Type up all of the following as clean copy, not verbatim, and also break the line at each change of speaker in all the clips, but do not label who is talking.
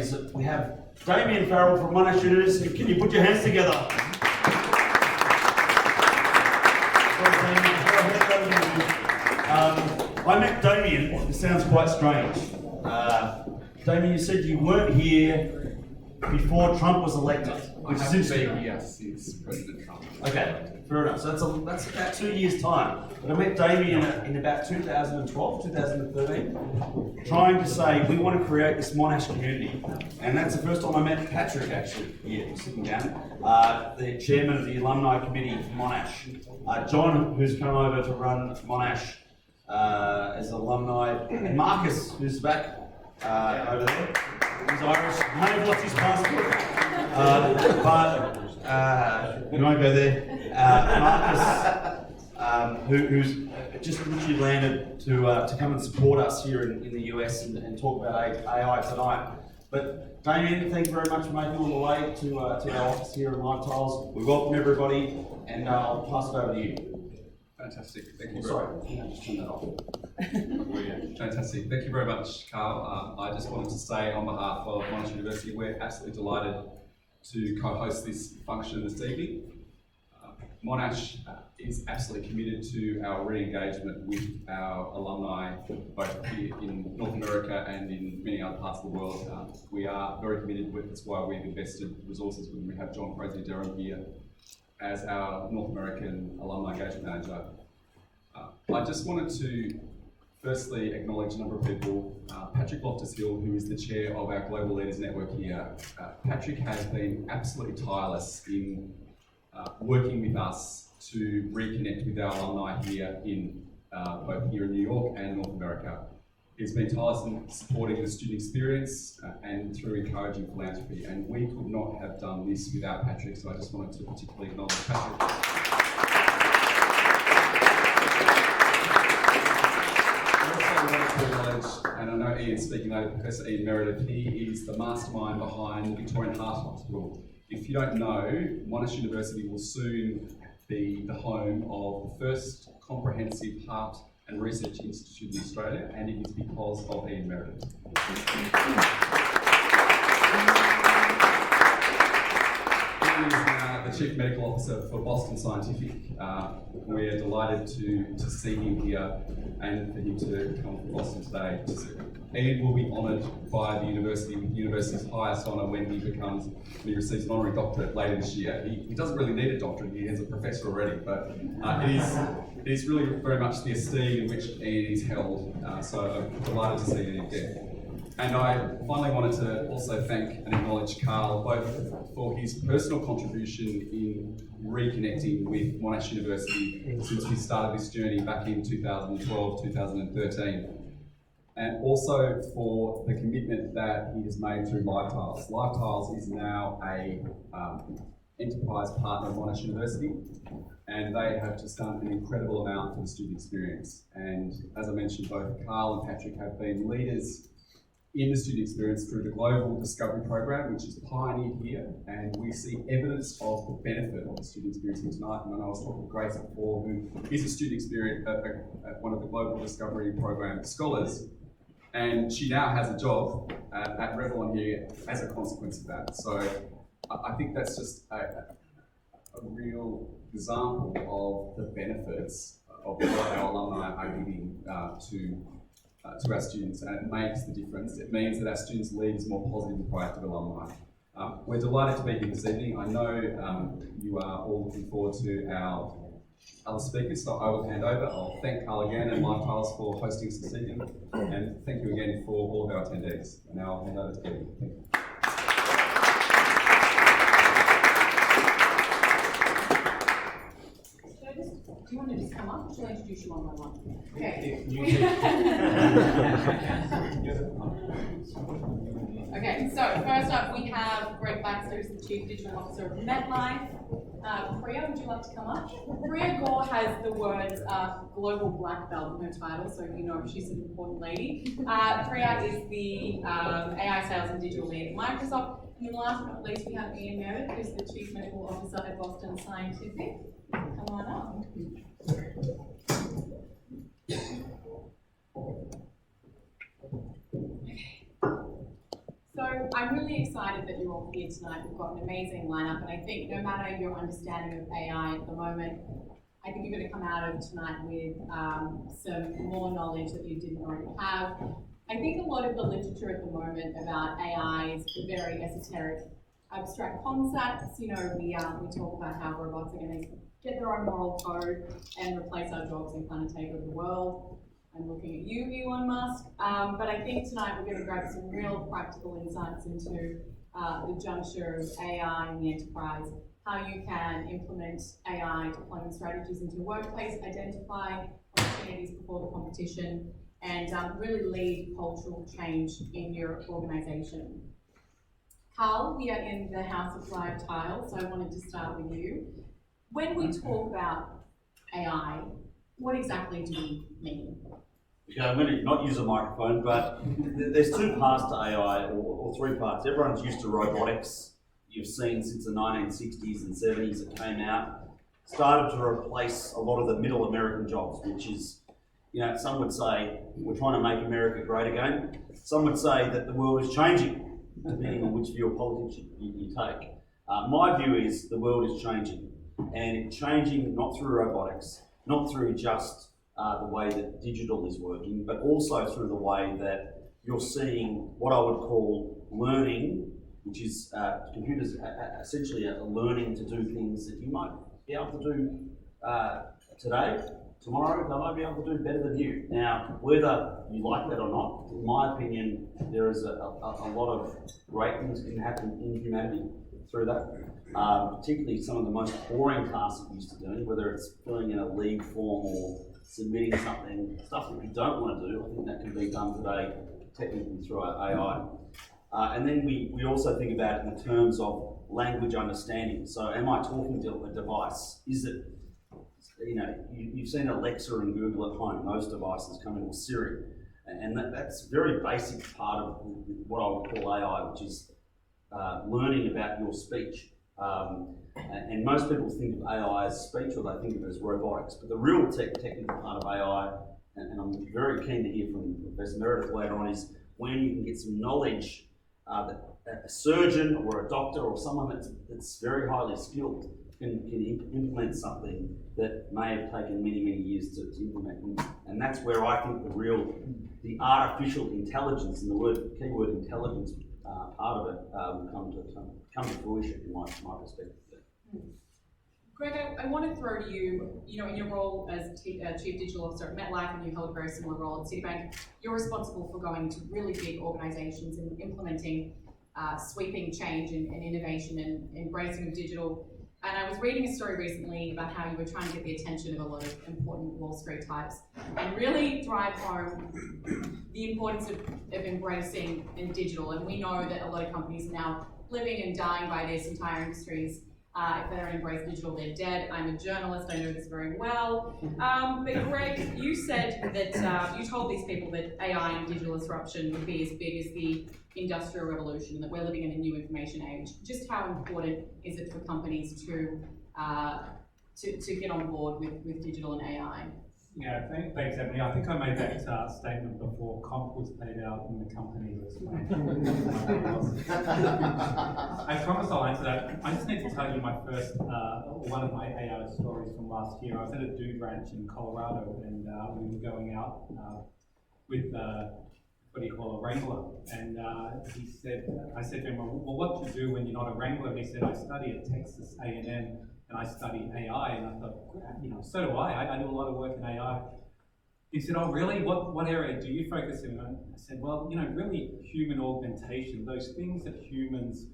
We have Damien Farrell from Monash University. Can you put your hands together? I met Damien. It sounds quite strange. Damien, you said you weren't here before Trump was elected.
I haven't been here since President Trump.
Okay, fair enough. So that's about 2 years' time. But I met Damien in about 2012, 2013, trying to say we want to create this Monash community. And that's the first time I met Patrick, actually, here, sitting down, the chairman of the alumni committee for Monash. John, who's come over to run Monash as alumni, and Marcus, who's back over there. He's Irish. None of what's his passport. We won't go there. Marcus, who's just literally landed to come and support us here in the US and talk about AI tonight. But Damien, thank you very much for making all the way to our office here in LiveTiles. We welcome everybody, and I'll pass it over to you.
Fantastic. Thank you.
Sorry, just turn that off.
Fantastic. Thank you very much, Karl. I just wanted to say on behalf of Monash University, we're absolutely delighted to co-host this function this evening. Monash is absolutely committed to our re-engagement with our alumni, both here in North America and in many other parts of the world. We are very committed with, that's why we've invested resources when we have John Fraser-Durham here as our North American Alumni Engagement Manager. I just wanted to firstly acknowledge a number of people. Patrick Loftus-Hill, who is the chair of our Global Leaders Network here. Patrick has been absolutely tireless in working with us to reconnect with our alumni here in both here in New York and North America. He's been tireless in supporting the student experience and through encouraging philanthropy, and we could not have done this without Patrick, so I just wanted to particularly acknowledge Patrick. I also wanted to acknowledge, and I know Ian's speaking later, Professor Ian Meredith. He is the mastermind behind Victorian Heart Hospital. If you don't know, Monash University will soon be the home of the first comprehensive heart and research institute in Australia, and it is because of Ian Meredith. Ian is the Chief Medical Officer for Boston Scientific. We're delighted to see him here and for him to come to Boston today. Ian will be honoured by the university with the university's highest honour when he receives an honorary doctorate later this year. He doesn't really need a doctorate, he is a professor already, but it is really very much the esteem in which Ian is held, so I'm delighted to see Ian again. And I finally wanted to also thank and acknowledge Karl, both for his personal contribution in reconnecting with Monash University since we started this journey back in 2012, 2013. And also for the commitment that he has made through LiveTiles. LiveTiles is now a enterprise partner of Monash University, and they have just done an incredible amount for the student experience. And as I mentioned, both Karl and Patrick have been leaders in the student experience through the Global Discovery Program, which is pioneered here, and we see evidence of the benefit of the student experience here tonight. And I know I was talking to Grace before, who is a student experience at one of the Global Discovery Program scholars, and she now has a job at Revlon here as a consequence of that. So I think that's just a real example of the benefits of what our alumni are giving to our students, and it makes the difference. It means that our students leave as more positive and proactive alumni. We're delighted to be here this evening. I know you are all looking forward to our other speakers, so I will hand over. I'll thank Karl again and LiveTiles for hosting us this evening, and thank you again for all of our attendees. And now I'll hand over to Ebony. Thank you.
Do you want to just come up? Shall I introduce you one by one? Okay. Okay, so first up we have Baxter, who's the Chief Digital Officer of MetLife. Priya, would you like to come up? Priya Gore has the words Global Black Belt in her title, so you know she's an important lady. Priya is the AI Sales and Digital Lead at Microsoft. And last but not least, we have Ian Meredith, who's the Chief Medical Officer at Boston Scientific. Come on up. So I'm really excited that you're all here tonight. We've got an amazing lineup, and I think no matter your understanding of AI at the moment, I think you're going to come out of tonight with some more knowledge that you didn't already have. I think a lot of the literature at the moment about AI is very esoteric, abstract concepts. You know, we talk about how robots are going to get their own moral code and replace our jobs and kind of take over the world. I'm looking at you, Elon Musk. But I think tonight we're going to grab some real practical insights into the juncture of AI in the enterprise, how you can implement AI deployment strategies into your workplace, identify opportunities before the competition, and really lead cultural change in your organization. Karl, we are in the house of LiveTiles, so I wanted to start with you. When we talk about AI, what exactly do we mean?
Okay, I'm going to not use a microphone, but there's two parts to AI, or three parts. Everyone's used to robotics. You've seen since the 1960s and 70s it came out, started to replace a lot of the middle American jobs, which is, you know, some would say we're trying to make America great again. Some would say that the world is changing, depending on which view of politics you take. My view is the world is changing, and it's changing not through robotics, not through just the way that digital is working, but also through the way that you're seeing what I would call learning, which is computers essentially are learning to do things that you might be able to do today, tomorrow, they might be able to do better than you. Now, whether you like that or not, in my opinion, there is a lot of great things that can happen in humanity through that. Particularly some of the most boring tasks that we used to do, whether it's filling in a leave form or submitting something, stuff that you don't want to do. I think that can be done today technically through AI. And then we also think about it in terms of language understanding. So am I talking to a device? Is it, you know, you've seen Alexa and Google at home, those devices come in with Siri. And that's a very basic part of what I would call AI, which is learning about your speech. And most people think of AI as speech, or they think of it as robotics. But the real technical part of AI, and I'm very keen to hear from Professor Meredith later on, is when you can get some knowledge that a surgeon or a doctor or someone that's very highly skilled can implement something that may have taken many, many years to implement. And that's where I think the artificial intelligence, and the keyword intelligence part of it will come to fruition in my perspective.
Greg, I want to throw to you, you know, in your role as Chief Digital Officer at MetLife, and you held a very similar role at Citibank, you're responsible for going to really big organizations and implementing sweeping change and innovation and embracing of digital. And I was reading a story recently about how you were trying to get the attention of a lot of important Wall Street types and really drive home the importance of embracing in digital. And we know that a lot of companies are now living and dying by this, entire industries. If they don't embrace digital, they're dead. I'm a journalist, I know this very well. But Greg, you said that you told these people that AI and digital disruption would be as big as the Industrial Revolution, and that we're living in a new information age. Just how important is it for companies to get on board with digital and AI?
Yeah, thanks, Ebony. I think I made that statement before comp was paid out and the company was I promise I'll answer that. I just need to tell you my first, one of my AI stories from last year. I was at a dude ranch in Colorado, and we were going out with what do you call a wrangler? And I said to him, well, what do you do when you're not a wrangler? And he said, I study at Texas A&M. And I study AI, and I thought, you know, so do I do a lot of work in AI. He said, oh, really? What area do you focus in? And I said, well, you know, really human augmentation, those things that humans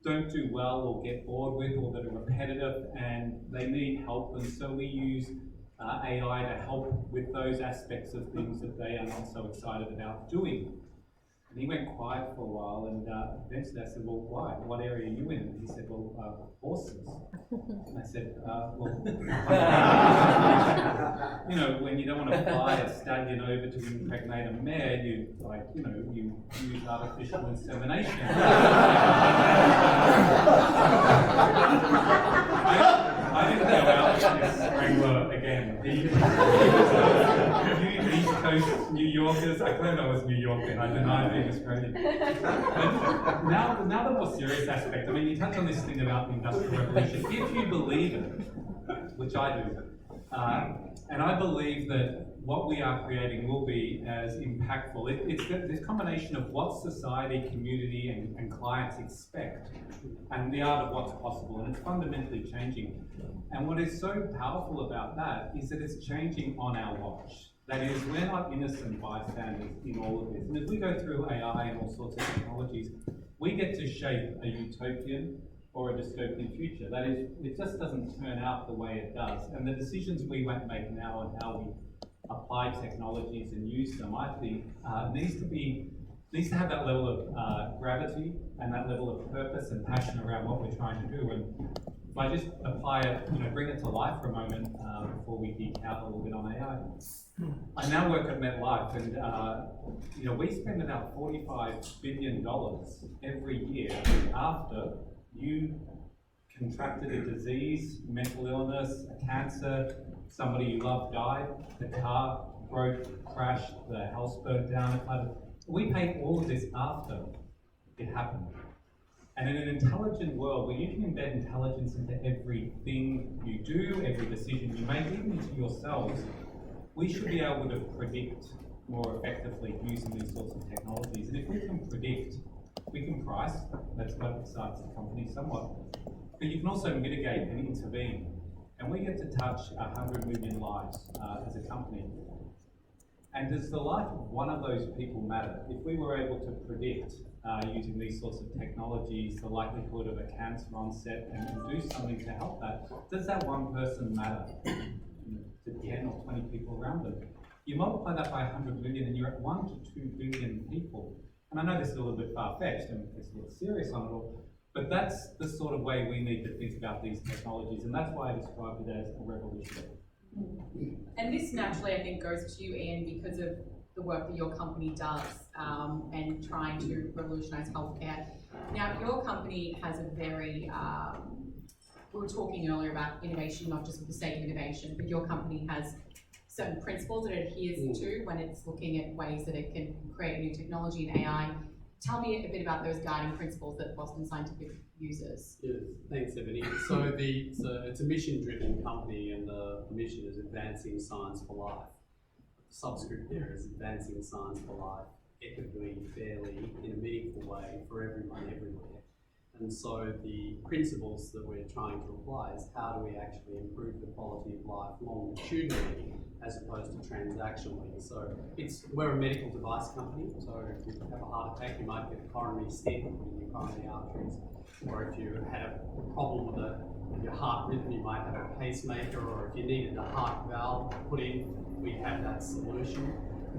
don't do well or get bored with or that are repetitive and they need help. And so we use AI to help with those aspects of things that they are not so excited about doing. And he went quiet for a while, and eventually I said, well, why? What area are you in? And he said, well, horses. And I said, well, you know, when you don't want to fly a stallion over to impregnate a mare, you use artificial insemination. I didn't go out with this wrangler again. He was a East Coast New Yorkers. I claimed I was New York and I denied being Australian. But now the more serious aspect, I mean, you touch on this thing about the Industrial Revolution. If you believe it, which I do, and I believe that what we are creating will be as impactful. It's this combination of what society, community, and clients expect, and the art of what's possible, and it's fundamentally changing. And what is so powerful about that is that it's changing on our watch. That is, we're not innocent bystanders in all of this. And as we go through AI and all sorts of technologies, we get to shape a utopian or a dystopian future. That is, it just doesn't turn out the way it does. And the decisions we might make now and how we apply technologies and use them, I think, needs to have that level of gravity and that level of purpose and passion around what we're trying to do. And if I just apply it, bring it to life for a moment before we geek out a little bit on AI. I now work at MetLife, and we spend about $45 billion every year after you contracted a disease, mental illness, a cancer, somebody you love died, the car broke, crashed, the house burned down. We pay all of this after it happened. And in an intelligent world where you can embed intelligence into everything you do, every decision you make, even into yourselves, we should be able to predict more effectively using these sorts of technologies. And if we can predict, we can price. That's what excites the company somewhat. But you can also mitigate and intervene. And we get to touch 100 million lives as a company. And does the life of one of those people matter? If we were able to predict using these sorts of technologies the likelihood of a cancer onset and do something to help that, does that one person matter to 10 or 20 people around them? You multiply that by 100 million and you're at 1 to 2 billion people. And I know this is a little bit far-fetched and it's a little serious on it all, but that's the sort of way we need to think about these technologies, and that's why I describe it as a revolution.
And this naturally, I think, goes to you, Ian, because of the work that your company does and trying to revolutionise healthcare. Now, your company has a very, we were talking earlier about innovation, not just for the sake of innovation, but your company has certain principles that it adheres to when it's looking at ways that it can create new technology and AI. Tell me a bit about those guiding principles that Boston Scientific uses.
Yes, thanks, Ebony. So it's a mission-driven company, and the mission is advancing science for life. The subscript there is advancing science for life, equitably, fairly, in a meaningful way for everyone, everywhere. And so the principles that we're trying to apply is how do we actually improve the quality of life longitudinally as opposed to transactionally. So we're a medical device company, so if you have a heart attack, you might get a coronary stent put in your coronary arteries, or if you had a problem with your heart rhythm, you might have a pacemaker, or if you needed a heart valve put in, we have that solution.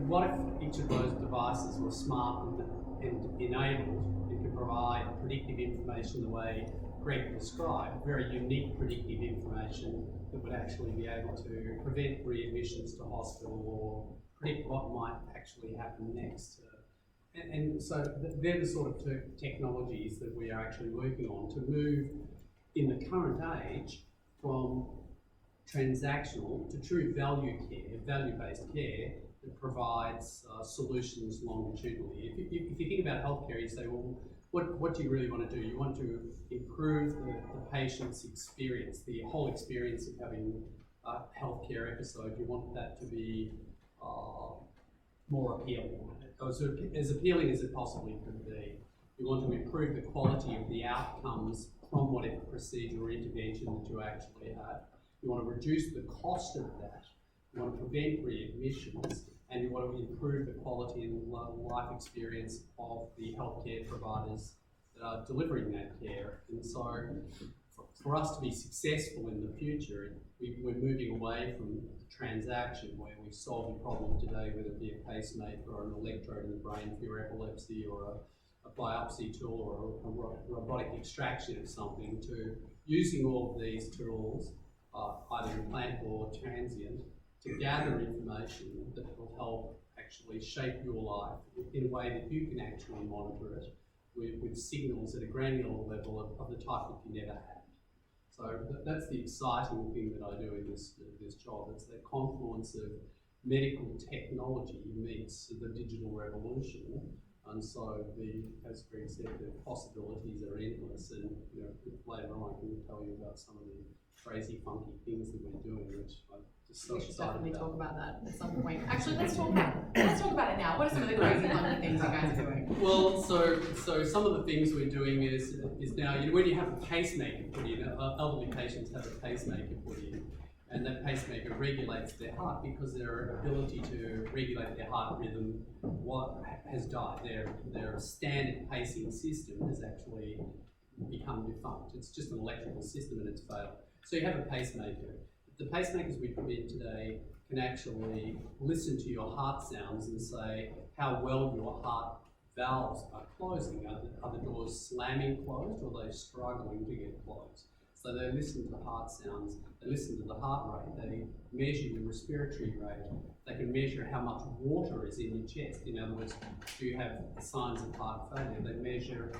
What if each of those devices were smart and enabled? It could provide predictive information the way Greg described, very unique predictive information that would actually be able to prevent readmissions to hospital or predict what might actually happen next. And so they're the sort of technologies that we are actually working on to move in the current age from transactional to true value care, value-based care that provides solutions longitudinally. If you think about healthcare, you say, well, what do you really want to do? You want to improve the patient's experience, the whole experience of having a healthcare episode. You want that to be more appealing, as appealing as it possibly could be. You want to improve the quality of the outcomes from whatever procedure or intervention that you actually have. You want to reduce the cost of that. You want to prevent readmissions, and you want to improve the quality and life experience of the healthcare providers that are delivering that care. And so, for us to be successful in the future, we're moving away from the transaction where we solve a problem today, whether it be a pacemaker or an electrode in the brain for your epilepsy, or a biopsy tool, or a robotic extraction of something, to using all of these tools, either implantable or transient, to gather information that will help actually shape your life in a way that you can actually monitor it with signals at a granular level of the type that you never had. So that's the exciting thing that I do in this job. It's that confluence of medical technology meets the digital revolution. And so, as Greg said, the possibilities are endless. And later on, I can tell you about some of the crazy, funky things that we're doing, which I'm just so
We should
excited
definitely
about.
talk about that at some point. Actually, let's talk about it now. What are some of the crazy, funky things you guys are doing?
Well, so some of the things we're doing is now, when you have a pacemaker put in, elderly patients have a pacemaker put in, and that pacemaker regulates their heart because their ability to regulate their heart rhythm has died. Their standard pacing system has actually become defunct. It's just an electrical system and it's failed. So you have a pacemaker. The pacemakers we put in today can actually listen to your heart sounds and say how well your heart valves are closing. Are the doors slamming closed or are they struggling to get closed? So they listen to heart sounds, they listen to the heart rate, they measure your respiratory rate, they can measure how much water is in your chest. In other words, do you have signs of heart failure? They measure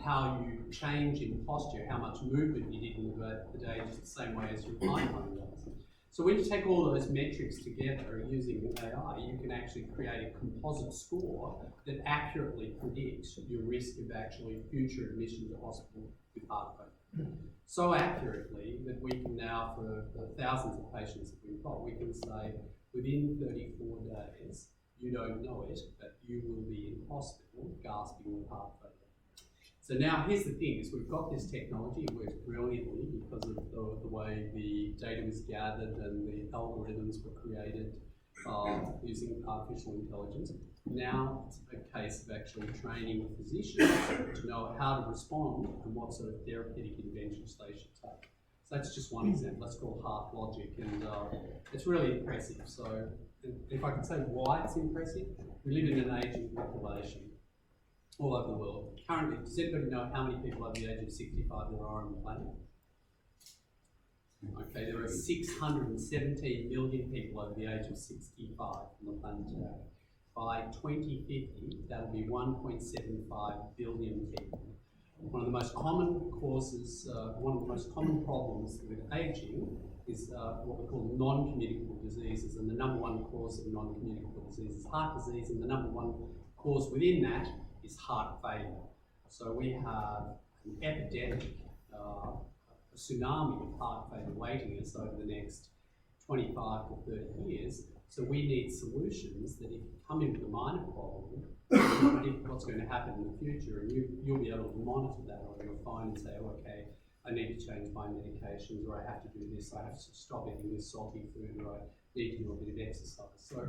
how you change in posture, how much movement you did in the day, just the same way as your iPhone does. So when you take all those metrics together using AI, you can actually create a composite score that accurately predicts your risk of actually future admission to hospital with heart failure. So accurately that we can now, for the thousands of patients that we've got, we can say within 34 days, you don't know it, but you will be in hospital gasping with heart failure. So now here's the thing, is we've got this technology, it works brilliantly because of the way the data was gathered and the algorithms were created using artificial intelligence. Now it's a case of actually training physicians to know how to respond and what sort of therapeutic interventions they should take. So that's just one example. That's called heart logic, and it's really impressive. So if I can say why it's impressive, we live in an aging population all over the world. Currently, does anybody know how many people over the age of 65 there are on the planet? Okay, there are 617 million people over the age of 65 on the planet today. By 2050, that'll be 1.75 billion people. One of the most common causes, one of the most common problems with aging is what we call non-communicable diseases, and the number one cause of non-communicable disease is heart disease, and the number one cause within that is heart failure. So we have an epidemic, a tsunami of heart failure waiting us over the next 25 to 30 years. So we need solutions that if you come in with a minor problem, you can predict what's going to happen in the future, and you'll be able to monitor that on your phone and say, oh, okay, I need to change my medications, or I have to do this, I have to stop eating this salty food, or I need to do a bit of exercise. So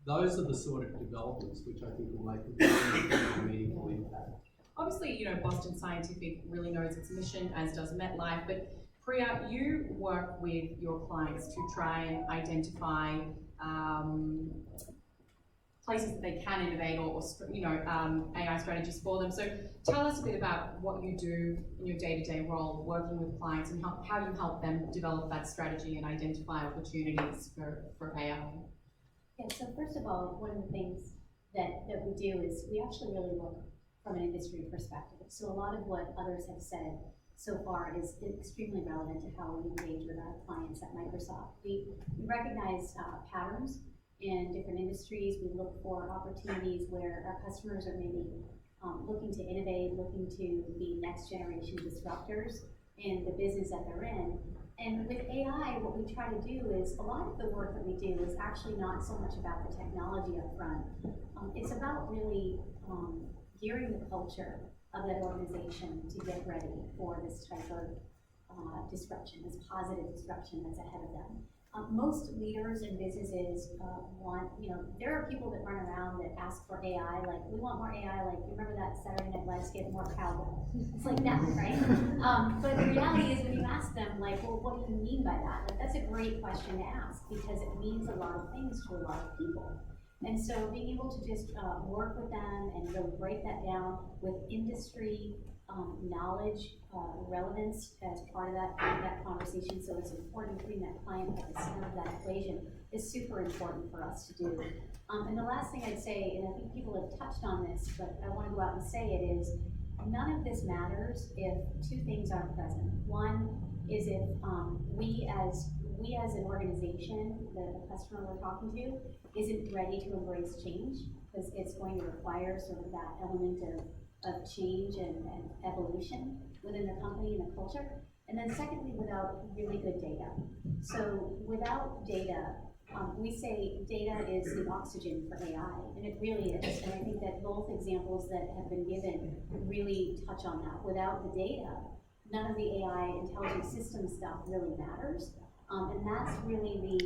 those are the sort of developments which I think will make a very meaningful impact.
Obviously, Boston Scientific really knows its mission, as does MetLife, but Priya, you work with your clients to try and identify places that they can innovate or AI strategies for them. So tell us a bit about what you do in your day-to-day role working with clients and how you help them develop that strategy and identify opportunities for AI.
Yeah, so first of all, one of the things that we do is we actually really look from an industry perspective. So a lot of what others have said so far is extremely relevant to how we engage with our clients at Microsoft. We recognize patterns in different industries. We look for opportunities where our customers are maybe looking to innovate, looking to be next generation disruptors in the business that they're in. And with AI, what we try to do is, a lot of the work that we do is actually not so much about the technology up front. It's about really gearing the culture of that organization to get ready for this type of disruption, this positive disruption that's ahead of them. Most leaders in businesses want, there are people that run around that ask for AI, like, we want more AI, like, remember that Saturday Night Lights, get more cowbell. It's like that, right? But the reality is when you ask them, like, well, what do you mean by that? Like, that's a great question to ask because it means a lot of things to a lot of people. And so being able to just work with them and really break that down with industry knowledge, relevance as part of that conversation. So it's important putting that client at the center of that equation is super important for us to do. And the last thing I'd say, and I think people have touched on this, but I want to go out and say it, is none of this matters if two things aren't present. One, is if we as an organization, the customer we're talking to, isn't ready to embrace change, because it's going to require sort of that element of change and evolution within the company and the culture. And then secondly, without really good data. So without data, we say data is the oxygen for AI, and it really is. And I think that both examples that have been given really touch on that. Without the data, none of the AI intelligent system stuff really matters. And that's really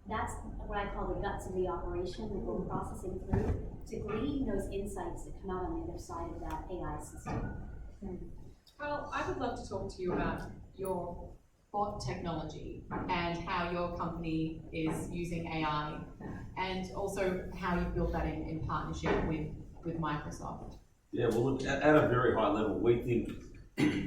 that's what I call the guts of the operation that we're processing through to glean those insights that come out on the other side of that AI system.
Well, I would love to talk to you about your bot technology and how your company is using AI, and also how you built that in partnership with Microsoft.
Yeah, well, look, at a very high level, we think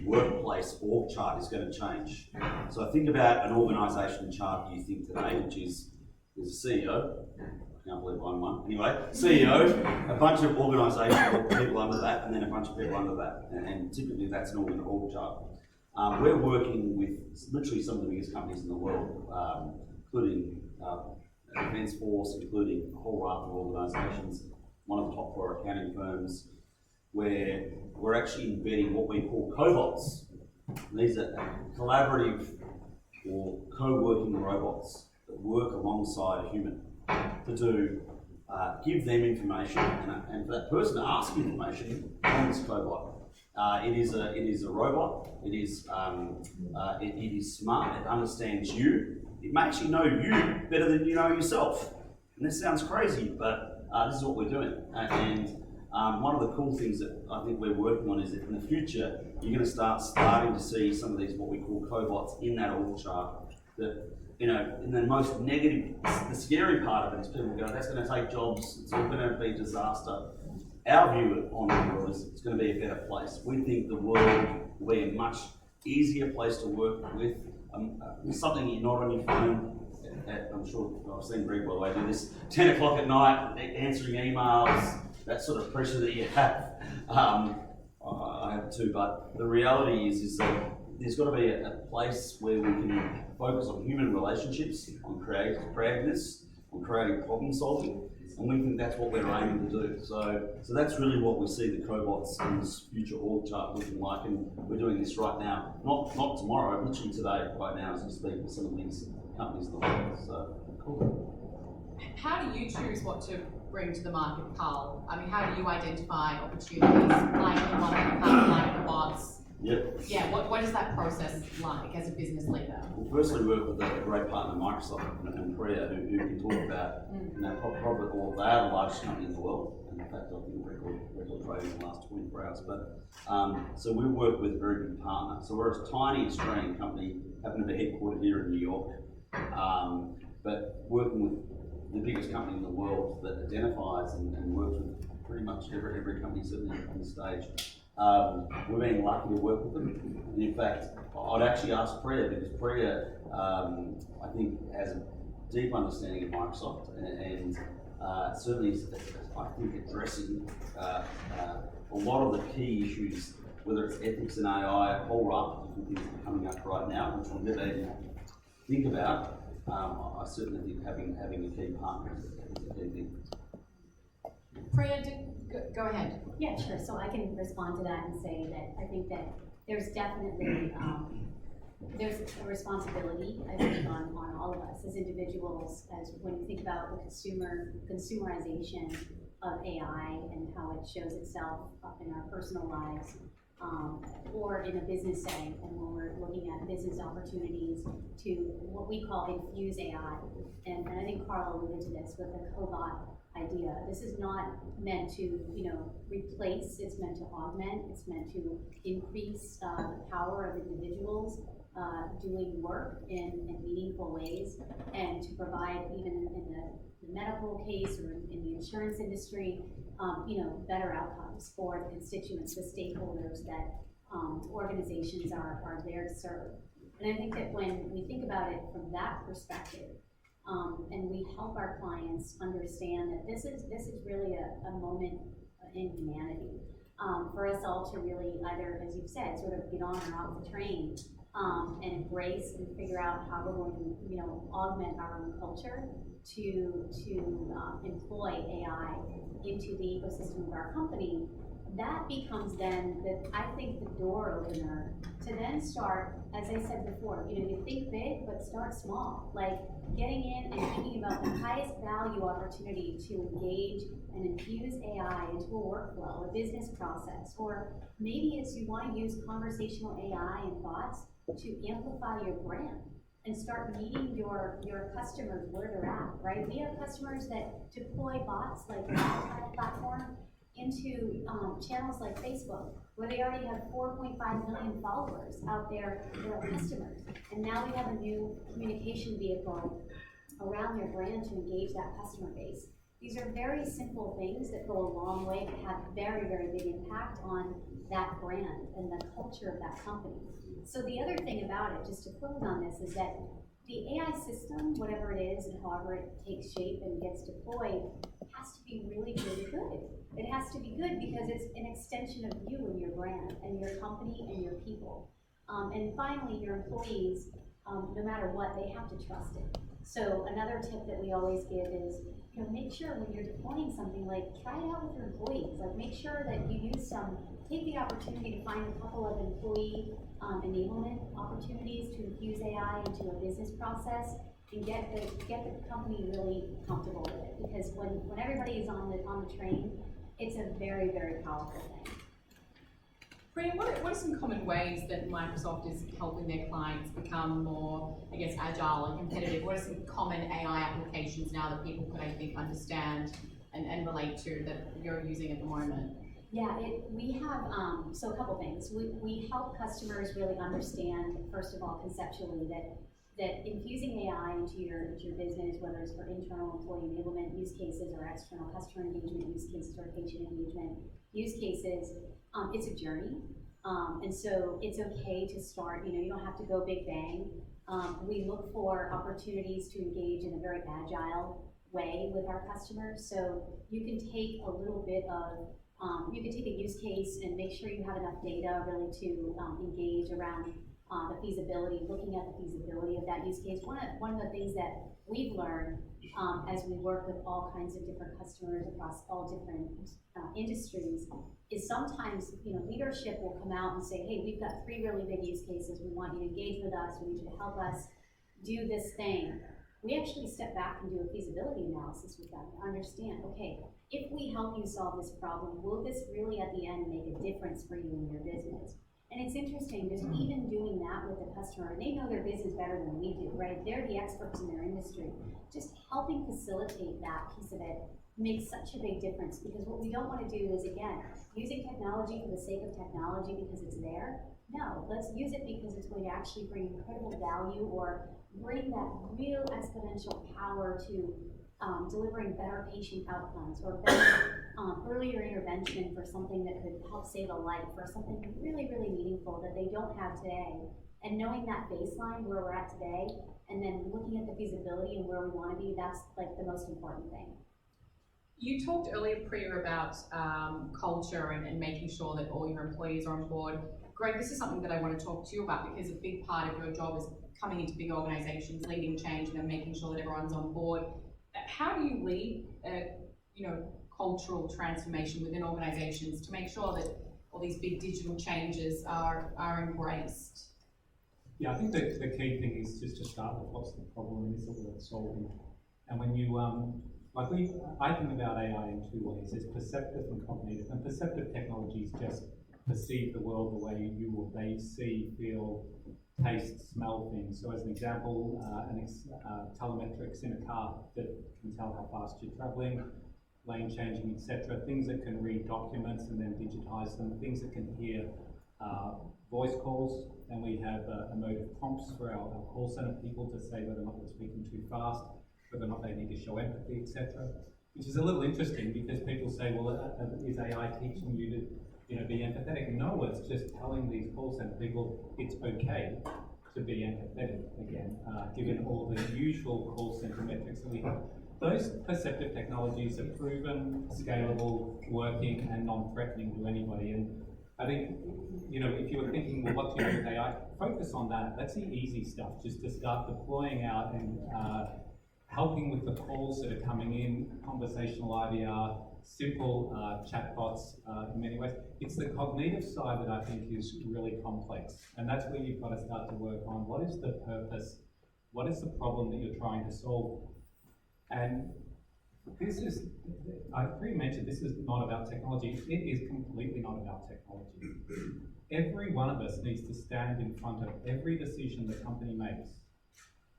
workplace org chart is going to change. So think about an organisation chart you think today, which is there's a CEO. I can't believe I'm one. Anyway, CEO, a bunch of organisational people under that, and then a bunch of people under that. And typically that's an org chart. We're working with literally some of the biggest companies in the world, including Defence Force, including a whole raft of organisations, one of the top 4 accounting firms, where we're actually embedding what we call cobots. These are collaborative or co-working robots that work alongside a human to give them information and for that person to ask information on this cobot. It is a robot. It is smart. It understands you. It may actually know you better than you know yourself. And this sounds crazy, but this is what we're doing. And one of the cool things that I think we're working on is that in the future you're going to starting to see some of these what we call cobots in that org chart. That in the most negative, the scary part of it is people go, that's going to take jobs. It's all going to be a disaster. Our view on the world is it's going to be a better place. We think the world will be a much easier place to work with something you're not on your phone. I'm sure I've seen Priya, by the way, do this 10 o'clock at night, answering emails, that sort of pressure that you have. I have too, but the reality is that there's got to be a place where we can focus on human relationships, on creativeness, on creative problem solving. And we think that's what we're aiming to do. So that's really what we see the cobots in this future org chart looking like, and we're doing this right now. Not tomorrow, literally today, right now, as we speak with some of these companies in the world. So cool.
How do you choose what to bring to the market, Karl? I mean, how do you identify opportunities like the one that you have, like the bots?
Yep.
Yeah, what is that process like as a business leader?
Well, firstly, we work with a great partner, Microsoft and Priya, who can talk about, probably, well, they are the largest company in the world. And in fact, I think record trading in the last 24 hours. But so we work with a very big partner. So we're a tiny Australian company, happen to be headquartered here in New York, but working with the biggest company in the world that identifies and works with pretty much every company sitting on the stage. We've been lucky to work with them. And in fact, I'd actually ask Priya, because Priya, I think, has a deep understanding of Microsoft and certainly is, I think, addressing a lot of the key issues, whether it's ethics and AI, a whole raft of different things that are coming up right now, which we'll never even think about. I certainly think having a key partner is a key thing.
Priya, go ahead.
Yeah, sure. So I can respond to that and say that I think that there's definitely there's a responsibility, I think, on all of us as individuals, as when you think about the consumerization of AI and how it shows itself up in our personal lives, or in a business setting, and when we're looking at business opportunities to what we call infuse AI. And I think Karl alluded to this with the cobot idea. This is not meant to, replace, it's meant to augment, it's meant to increase the power of individuals doing work in meaningful ways, and to provide, even in the medical case or in the insurance industry, better outcomes for the constituents, the stakeholders that organizations are there to serve. And I think that when we think about it from that perspective, and we help our clients understand that this is really a moment in humanity for us all to really either, as you've said, sort of get on or off the train and embrace and figure out how we're going to, augment our own culture to employ AI into the ecosystem of our company, that becomes then, I think, the door opener to then start, as I said before, you think big, but start small. Like getting in and thinking about the highest value opportunity to engage and infuse AI into a workflow, a business process, or maybe it's you want to use conversational AI and bots to amplify your brand and start meeting your customers where they're at, right? We have customers that deploy bots like the LiveTiles platform into channels like Facebook, where they already have 4.5 million followers out there that are customers. And now we have a new communication vehicle around their brand to engage that customer base. These are very simple things that go a long way but have very, very big impact on that brand and the culture of that company. So the other thing about it, just to close on this, is that the AI system, whatever it is and however it takes shape and gets deployed, has to be really, really good. It has to be good because it's an extension of you and your brand and your company and your people. And finally, your employees, no matter what, they have to trust it. So another tip that we always give is, make sure when you're deploying something, like try it out with your employees. Like make sure that you use take the opportunity to find a couple of employee enablement opportunities to infuse AI into a business process and get the company really comfortable with it. Because when everybody is on the train, it's a very, very powerful thing.
Priya, what are some common ways that Microsoft is helping their clients become more, agile and competitive? What are some common AI applications now that people could, understand and relate to that you're using at the moment?
Yeah, we have, so a couple things. We help customers really understand, first of all, conceptually, that infusing AI into your business, whether it's for internal employee enablement use cases or external customer engagement use cases or patient engagement use cases, it's a journey. And so it's okay to start, you don't have to go big bang. We look for opportunities to engage in a very agile way with our customers. So you can take a little bit of, you can take a use case and make sure you have enough data really to engage around the feasibility, looking at the feasibility of that use case. One of the things that we've learned as we work with all kinds of different customers across all different industries is sometimes, leadership will come out and say, hey, we've got 3 really big use cases. We want you to engage with us. We need you to help us do this thing. We actually step back and do a feasibility analysis with them to understand, okay, if we help you solve this problem, will this really at the end make a difference for you in your business? And it's interesting, just even doing that with the customer, they know their business better than we do, right? They're the experts in their industry. Just helping facilitate that piece of it makes such a big difference, because what we don't want to do is, again, using technology for the sake of technology because it's there. No, let's use it because it's going to actually bring incredible value or bring that real exponential power to delivering better patient outcomes or better earlier intervention for something that could help save a life or something really, really meaningful that they don't have today. And knowing that baseline where we're at today and then looking at the feasibility and where we want to be, that's like the most important thing.
You talked earlier, Priya, about culture and making sure that all your employees are on board. Greg, this is something that I want to talk to you about because a big part of your job is coming into big organizations, leading change, and then making sure that everyone's on board. How do you lead, cultural transformation within organizations to make sure that all these big digital changes are embraced?
Yeah, I think the key thing is just to start with what's the problem and is it worth solving. And when you, I think about AI in 2 ways. There's perceptive and cognitive. And perceptive technologies just perceive the world the way you or they see, feel, taste, smell things. So as an example, telemetrics in a car that can tell how fast you're traveling, lane changing, etc. Things that can read documents and then digitize them. Things that can hear voice calls. And we have emotive prompts for our call center people to say whether or not we're speaking too fast, whether or not they need to show empathy, etc. Which is a little interesting because people say, well, is AI teaching you to be empathetic? No, it's just telling these call center people it's okay to be empathetic again, given all the usual call center metrics that we have. Those perceptive technologies are proven, scalable, working, and non-threatening to anybody. And I think, you know, if you were thinking, well, what do you do with AI? Focus on that. That's the easy stuff, just to start deploying out and helping with the calls that are coming in, conversational IVR, simple chatbots in many ways. It's the cognitive side that I think is really complex. And that's where you've got to start to work on what is the purpose, what is the problem that you're trying to solve. And this is, I pre-mentioned, this is not about technology. It is completely not about technology. Every one of us needs to stand in front of every decision the company makes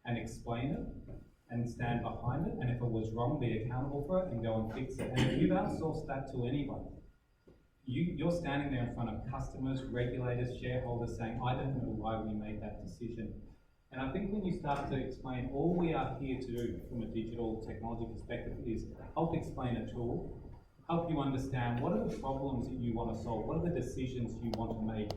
and explain it and stand behind it, and if it was wrong, be accountable for it and go and fix it. And if you've outsourced that to anybody, you're standing there in front of customers, regulators, shareholders saying, I don't know why we made that decision. And I think when you start to explain, all we are here to do from a digital technology perspective is help explain a tool, help you understand what are the problems that you want to solve, what are the decisions you want to make,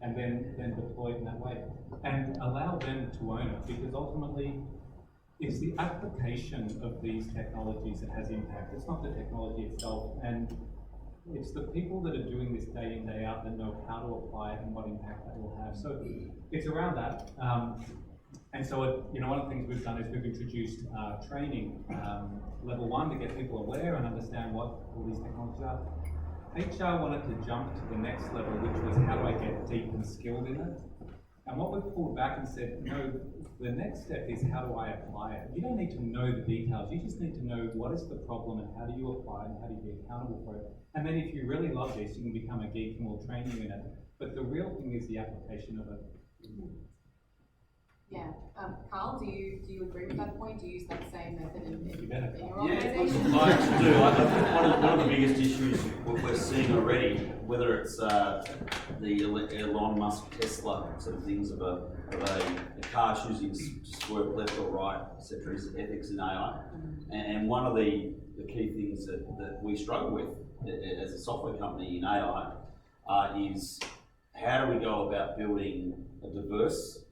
and then deploy it in that way. And allow them to own it, because ultimately, it's the application of these technologies that has impact. It's not the technology itself. And it's the people that are doing this day in, day out that know how to apply it and what impact that will have. So it's around that. And so, you know, one of the things we've done is we've introduced training, level 1, to get people aware and understand what all these technologies are. HR wanted to jump to the next level, which was how do I get deep and skilled in it? And what we've pulled back and said, no, the next step is how do I apply it? You don't need to know the details, you just need to know what is the problem and how do you apply it and how do you be accountable for it. And then if you really love this, you can become a geek and we'll train you in it. But the real thing is the application of it.
Yeah. Karl, do you agree with that point? Do you use that same method in your
Yeah,
organisation?
I actually do. I think one of the biggest issues we're seeing already, whether it's the Elon Musk Tesla sort of things of a car choosing to swerve left or right, etc., is ethics in AI. And one of the key things that we struggle with as a software company in AI is how do we go about building a diverse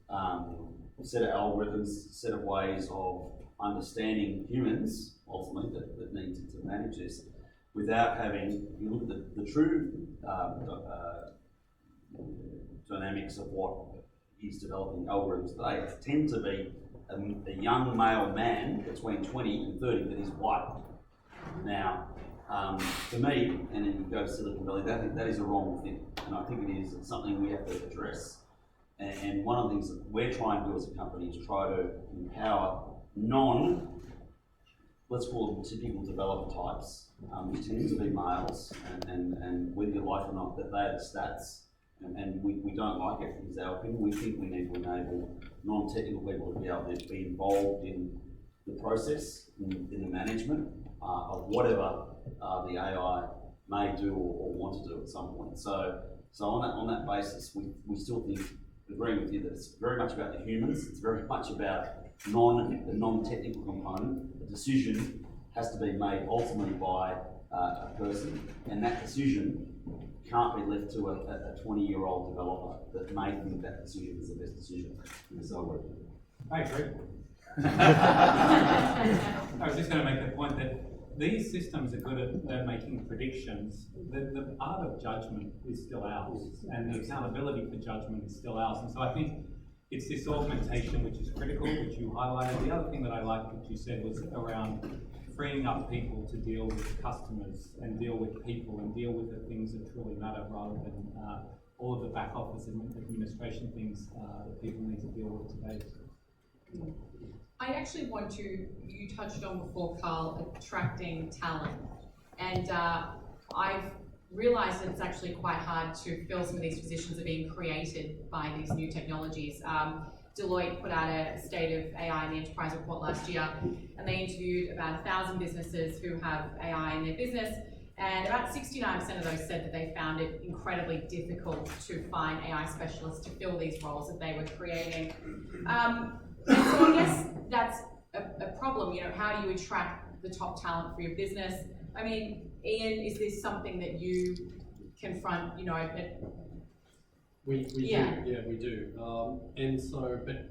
set of algorithms, set of ways of understanding humans, ultimately, that need to manage this, without having, you look at the true dynamics of what is developing algorithms today, tend to be a young male man between 20 and 30 that is white. Now, to me, and then you go to Silicon Valley, that is a wrong thing, and I think it is something we have to address. And one of the things that we're trying to do as a company is try to empower let's call them typical developer types, which tend to be males, and whether you like or not, that they are the stats, and we don't like it, is our opinion. We think we need to enable non-technical people to be able to be involved in the process, in the management of whatever the AI may do or want to do at some point. So on that basis, we still think, agreeing with you, that it's very much about the humans, it's very much about the non-technical component. The decision has to be made ultimately by a person, and that decision can't be left to a 20-year-old developer that may think that decision is the best decision in this algorithm.
I agree. I was just going to make the point that these systems are good at making predictions. The art of judgment is still ours, and the accountability for judgment is still ours. And so I think it's this augmentation which is critical, which you highlighted. The other thing that I liked what you said was around freeing up people to deal with customers and deal with people and deal with the things that truly matter, rather than all of the back office and administration things that people need to deal with today.
I actually want to, you touched on before, Karl, attracting talent. And I've realized that it's actually quite hard to fill some of these positions that are being created by these new technologies. Deloitte put out a State of AI in the Enterprise report last year, and they interviewed about 1,000 businesses who have AI in their business, and about 69% of those said that they found it incredibly difficult to find AI specialists to fill these roles that they were creating. And so I guess that's a problem, you know, how do you attract the top talent for your business? I mean, Ian, is this something that you confront, you know,
We do. And so, but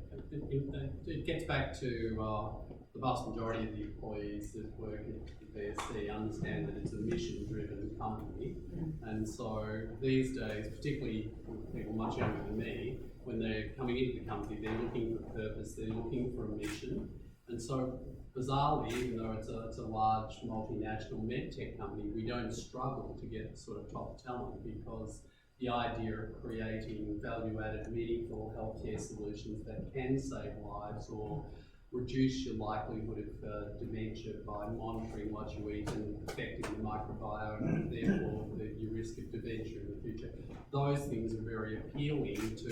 it gets back to the vast majority of the employees that work at BSC understand that it's a mission-driven company. And so these days, particularly with people much younger than me, when they're coming into the company, they're looking for purpose, they're looking for a mission. And so bizarrely, even though it's a large multinational medtech company, we don't struggle to get sort of top talent, because the idea of creating value-added, meaningful healthcare solutions that can save lives or reduce your likelihood of dementia by monitoring what you eat and affecting the microbiome, and therefore your risk of dementia in the future. Those things are very appealing to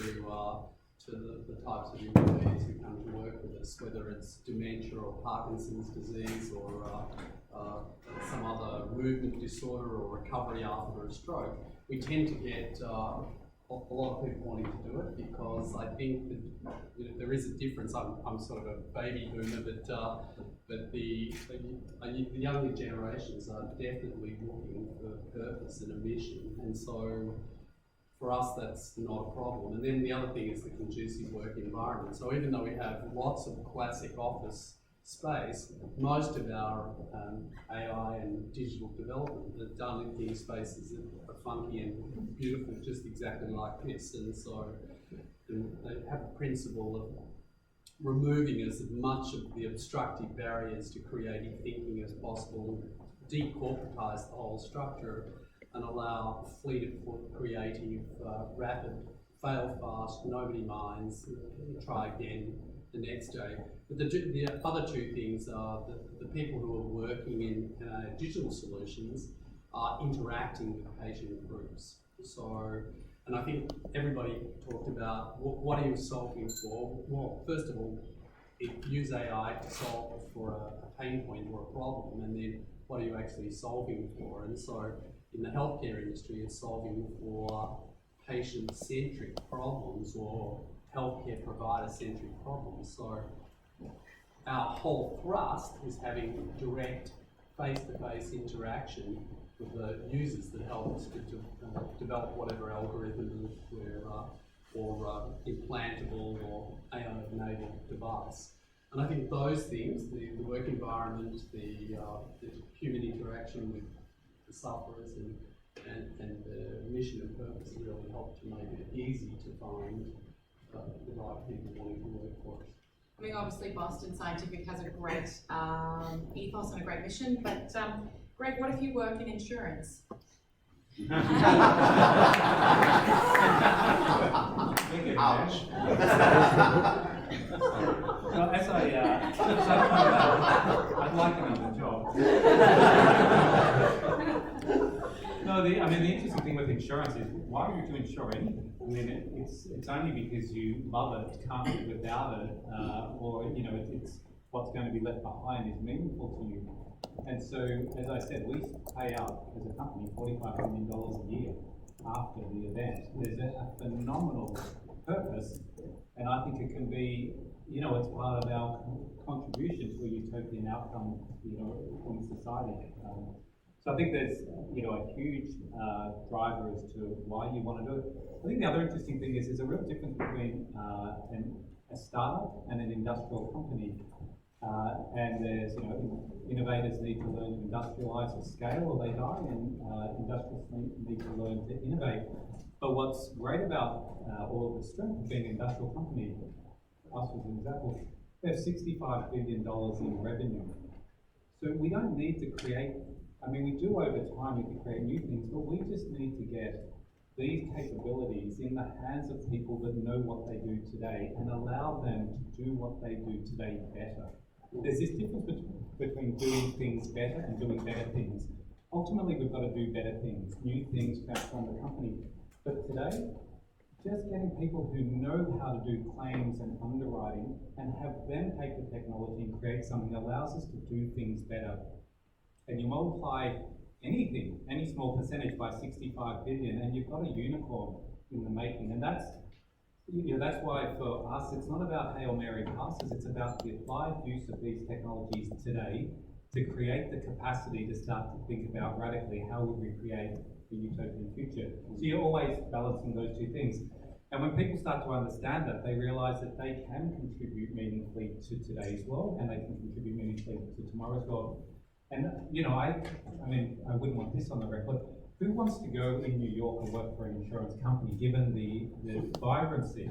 the types of employees who come to work with us, whether it's dementia or Parkinson's disease or some other movement disorder or recovery after a stroke. We tend to get a lot of people wanting to do it, because I think that there is a difference. I'm sort of a baby boomer, but the younger generations are definitely looking for purpose and a mission, and so for us that's not a problem. And then the other thing is the conducive work environment. So even though we have lots of classic office space, most of our AI and digital development is done in spaces that are funky and beautiful, just exactly like this. And so they have a principle of removing as much of the obstructive barriers to creative thinking as possible, decorporatize the whole structure, and allow fleet-of-foot, creative, rapid, fail fast, nobody minds, try again the next day. But the other two things are that the people who are working in digital solutions are interacting with patient groups. So, and I think everybody talked about what are you solving for? Well, first of all, use AI to solve for a pain point or a problem, and then what are you actually solving for? And so in the healthcare industry, it's solving for patient-centric problems or healthcare provider-centric problems. So our whole thrust is having direct face-to-face interaction with the users that help us to develop whatever algorithm or implantable or AI-enabled device. And I think those things, the work environment, the human interaction with the sufferers and the mission and purpose really help to make it easy to find the right people wanting to work for us.
I mean, obviously Boston Scientific has a great ethos and a great mission, but Greg, what if you work in insurance?
Ouch. Well, as I I'd like another job. No, the interesting thing with insurance is, why would you insure anything? I mean, it's only because you love it, can't live without it, or it's what's going to be left behind is meaningful to you. And so, as I said, we pay out as a company $45 million a year after the event. There's a phenomenal purpose, and I think it can be, it's part of our contribution to a utopian outcome, in society. So I think there's, a huge driver as to why you want to do it. I think the other interesting thing is there's a real difference between a startup and an industrial company. And there's, innovators need to learn to industrialize or scale or they die, and industrialists need to learn to innovate. But what's great about all of the strength of being an industrial company, us as an example, we have $65 billion in revenue. So we don't need to create, we do over time, we can create new things, but we just need to get these capabilities in the hands of people that know what they do today and allow them to do what they do today better. There's this difference between doing things better and doing better things. Ultimately, we've got to do better things, new things, transform the company. But today, just getting people who know how to do claims and underwriting and have them take the technology and create something that allows us to do things better. And you multiply anything, any small percentage by 65 billion, and you've got a unicorn in the making. And that's why for us, it's not about Hail Mary passes, it's about the applied use of these technologies today to create the capacity to start to think about radically how would we create the utopian future. So you're always balancing those two things. And when people start to understand that, they realise that they can contribute meaningfully to today's world, and they can contribute meaningfully to tomorrow's world. And I mean, I wouldn't want this on the record. Who wants to go in New York and work for an insurance company, given the vibrancy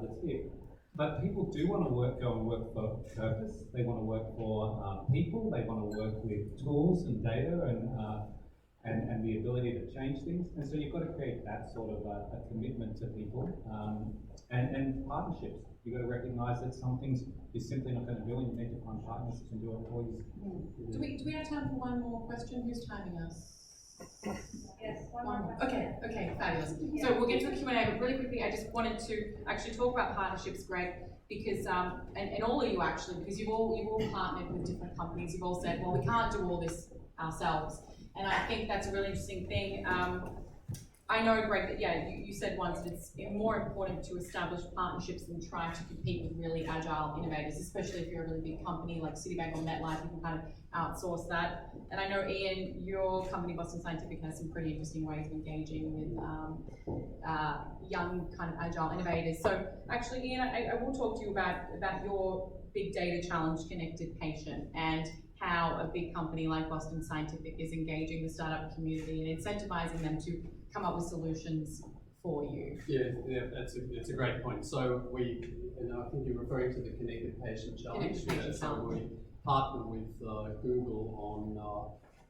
that's here? But people do want to go and work for purpose. They want to work for people. They want to work with tools and data and the ability to change things. And so you've got to create that sort of a commitment to people and partnerships. You've got to recognise that some things you're simply not going to do, and you need to find partners who can do it for you.
Do we have time for one more question? Who's timing us?
Yes, one more.
Okay, fabulous. So we'll get to the Q&A, but really quickly, I just wanted to actually talk about partnerships, Greg, because and all of you actually, because you've all partnered with different companies. You've all said, well, we can't do all this ourselves, and I think that's a really interesting thing. I know, Greg, that you said once that it's more important to establish partnerships than trying to compete with really agile innovators, especially if you're a really big company like Citibank or MetLife. You can kind of outsource that. And I know, Ian, your company, Boston Scientific, has some pretty interesting ways of engaging with young kind of agile innovators. So actually, Ian, I will talk to you about your big data challenge, Connected Patient, and how a big company like Boston Scientific is engaging the startup community and incentivizing them to come up with solutions for you.
Yeah, it's a great point. So I think you're referring to the Connected Patient Challenge. So we partner with Google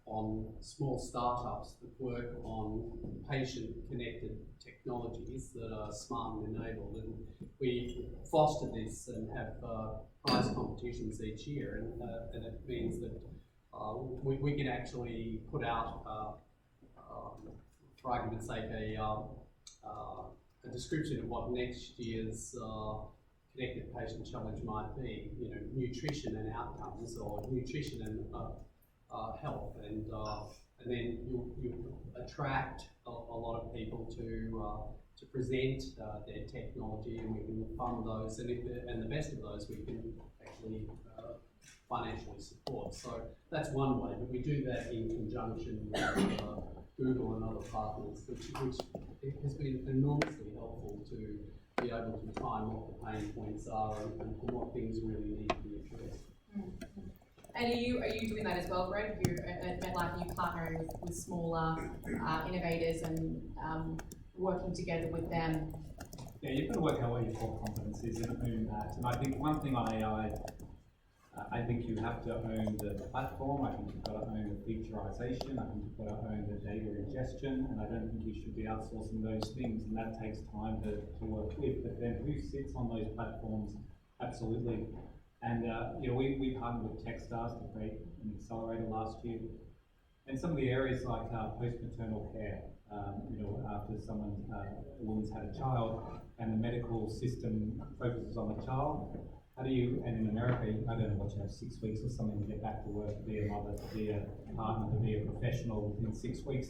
on small startups that work on patient-connected technologies that are smart and enabled. And we foster this and have prize competitions each year, and it means that we can actually put out, for argument's sake, a description of what next year's Connected Patient Challenge might be. Nutrition and outcomes, or nutrition and health, and then you attract a lot of people to present their technology, and we can fund those, and the best of those we can actually financially support. So that's one way, but we do that in conjunction with Google and other partners, which has been enormously helpful to be able to time what the pain points are and what things really need to be addressed.
Mm-hmm. And are you doing that as well, Greg? You're at MetLife, are you partnering with smaller innovators and working together with them?
Yeah, you've got to work out what your core competence is and own that. And I think one thing on AI, I think you have to own the platform. I think you've got to own the featureization. I think you've got to own the data ingestion. And I don't think you should be outsourcing those things. And that takes time to work with. But then who sits on those platforms? Absolutely. And we partnered with Techstars to create an accelerator last year. And some of the areas like post-maternal care, after a woman's had a child and the medical system focuses on the child, how do you, and in America, I don't know what you have, 6 weeks or something to get back to work, to be a mother, to be a partner, to be a professional within 6 weeks.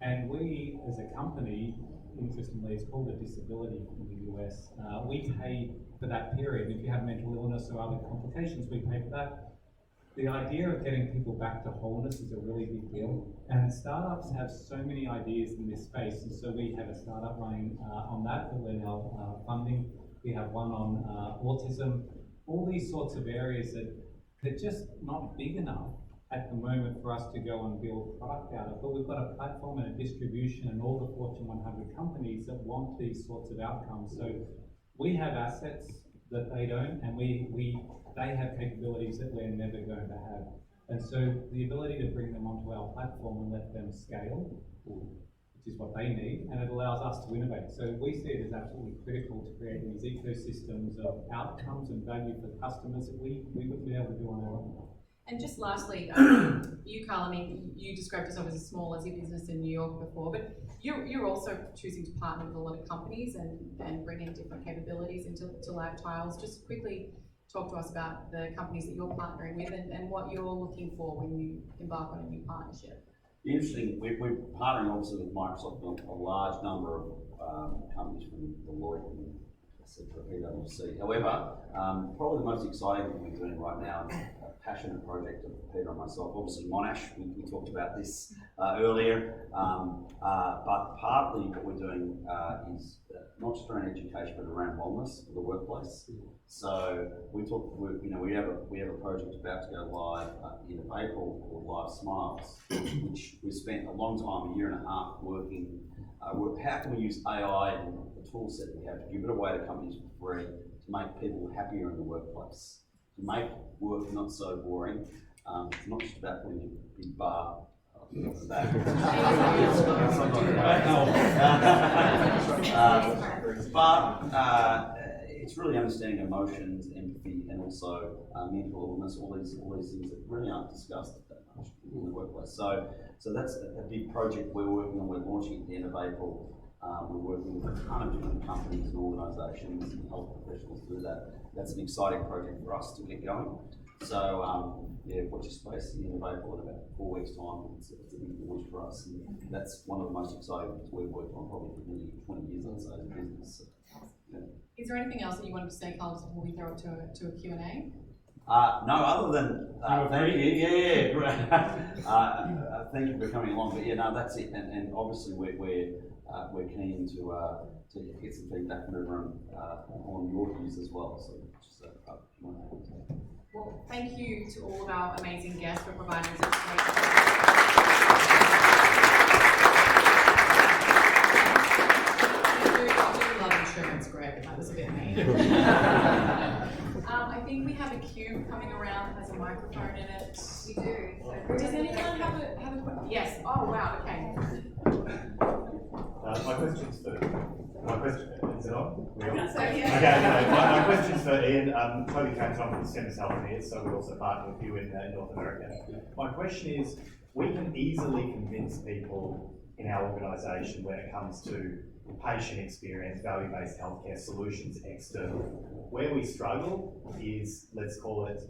And we, as a company, interestingly, it's called a disability in the US. We pay for that period. If you have mental illness or other complications, we pay for that. The idea of getting people back to wholeness is a really big deal. And startups have so many ideas in this space. And so we have a startup running on that we're now funding. We have one on autism, all these sorts of areas that are just not big enough at the moment for us to go and build product out of. But we've got a platform and a distribution and all the Fortune 100 companies that want these sorts of outcomes. So we have assets that they don't, and they have capabilities that we're never going to have. And so the ability to bring them onto our platform and let them scale, which is what they need, and it allows us to innovate. So we see it as absolutely critical to create these ecosystems of outcomes and value for customers that we wouldn't be able to do on our own.
And just lastly, you, Karl, I mean, you described yourself as a small business in New York before, but you're also choosing to partner with a lot of companies and bring in different capabilities into LiveTiles. Just quickly talk to us about the companies that you're partnering with and what you're looking for when you embark on a new partnership.
Interesting, we're partnering obviously with Microsoft on a large number of companies from Deloitte and
for PwC. However, probably the most exciting thing we're doing right now, a passionate project of Peter and myself, obviously Monash, we talked about this earlier, but partly what we're doing is not just around education, but around wellness for the workplace. So we have a project about to go live in April called Live Smiles, which we spent a long time, a year and a half, working. How can we use AI and the tool set we have to give it away to companies for free to make people happier in the workplace, to make work not so boring. It's not just about putting a big bar. But it's really understanding emotions, empathy, and also mental illness. All these things that really aren't discussed that much in the workplace. So that's a big project we're working on. We're launching at the end of April. We're working with a ton of different companies and organisations and health professionals to do that. That's an exciting project for us to get going. So watch your space at the end of April in about 4 weeks' time. It's a big launch for us, and that's one of the most exciting things we've worked on probably for nearly 20 years, I'd say, as a business. So, yeah.
Is there anything else that you wanted to say, Karl, before we throw it to a Q&A?
No, other than thank you. Thank you for coming along. But no, that's it. And obviously we're keen to get some feedback from everyone on your views as well. So just if you want to.
Well, thank you to all of our amazing guests for providing such great. I do love insurance, Greg. That was a bit mean. I think we have a cube coming around that has a microphone in it. We do. Does anyone have a yes? Oh wow. Okay.
My question's is it on?
So, yeah.
Okay, my question's for Ian. Toby Cameron from Centre Health here, so we also partner with you in North America. My question is, we can easily convince people in our organisation when it comes to patient experience, value-based healthcare solutions externally. Where we struggle is, let's call it,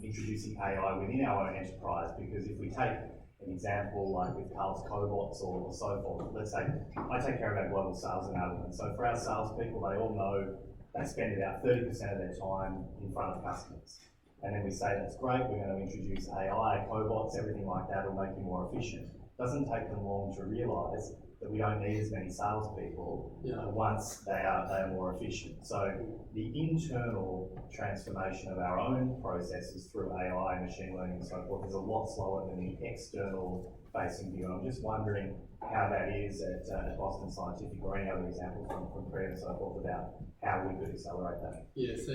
introducing AI within our own enterprise, because if we take an example like with Carl's cobots or so forth, let's say I take care of our global sales enablement. So for our salespeople, they all know they spend about 30% of their time in front of customers. And then we say, that's great, we're going to introduce AI, cobots, everything like that will make you more efficient. It doesn't take them long to realise that we don't need as many salespeople once they are more efficient. So the internal transformation of our own processes through AI, machine learning and so forth is a lot slower than the external facing view. And I'm just wondering how that is at Boston Scientific, or any other example from Priya and so forth about how we could accelerate that.
Yeah, so